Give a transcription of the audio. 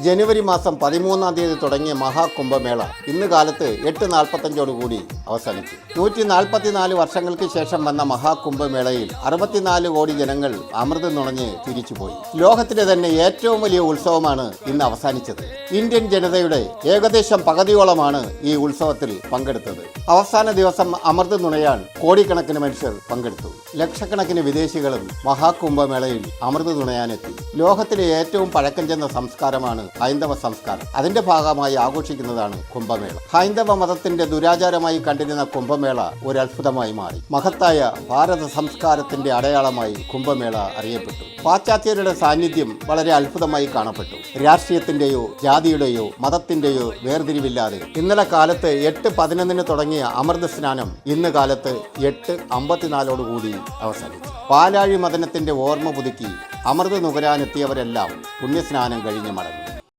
ജനുവരി മാസം 13-ാം തീയതി തുടങ്ങിയ മഹാകുംഭമേള ഇന്ന് കാലത്ത് 8:45 അവസാനിച്ചു. 144 വർഷങ്ങൾക്ക് ശേഷം വന്ന മഹാകുംഭമേളയിൽ 64 കോടി ജനങ്ങൾ അമൃത് നുണഞ്ഞ് തിരിച്ചുപോയി. ലോകത്തിലെ തന്നെ ഏറ്റവും വലിയ ഉത്സവമാണ് ഇന്ന് അവസാനിച്ചത്. ഇന്ത്യൻ ജനതയുടെ ഏകദേശം പകുതിയോളമാണ് ഈ ഉത്സവത്തിൽ പങ്കെടുത്തത്. അവസാന ദിവസം അമൃത് നുണയാൻ കോടിക്കണക്കിന് മനുഷ്യർ പങ്കെടുത്തു. ലക്ഷക്കണക്കിന് വിദേശികളും മഹാകുംഭമേളയിൽ അമൃത് നുണയാനെത്തി. ലോകത്തിലെ ഏറ്റവും പഴക്കം ചെന്ന സംസ്കാരമാണ് ഹൈന്ദവ സംസ്കാരം. അതിന്റെ ഭാഗമായി ആഘോഷിക്കുന്നതാണ് കുംഭമേള. ഹൈന്ദവ മതത്തിന്റെ ദുരാചാരമായി കണ്ടിരുന്ന കുംഭമേള ഒരു അത്ഭുതമായി മാറി. മഹത്തായ ഭാരത സംസ്കാരത്തിന്റെ അടയാളമായി കുംഭമേള അറിയപ്പെട്ടു. പാശ്ചാത്യരുടെ സാന്നിധ്യം വളരെ അത്ഭുതമായി കാണപ്പെട്ടു. രാഷ്ട്രീയത്തിന്റെയോ ജാതിയുടെയോ മതത്തിന്റെയോ വേർതിരിവില്ലാതെ ഇന്നലെ കാലത്ത് 8:11 തുടങ്ങിയ അമൃത സ്നാനം ഇന്ന് കാലത്ത് 8:54 അവസാനിച്ചു. പാലാഴി മദനത്തിന്റെ ഓർമ്മ പുതുക്കി അമൃത് നുകരാനെത്തിയവരെല്ലാം പുണ്യസ്നാനം കഴിഞ്ഞ് മടങ്ങി.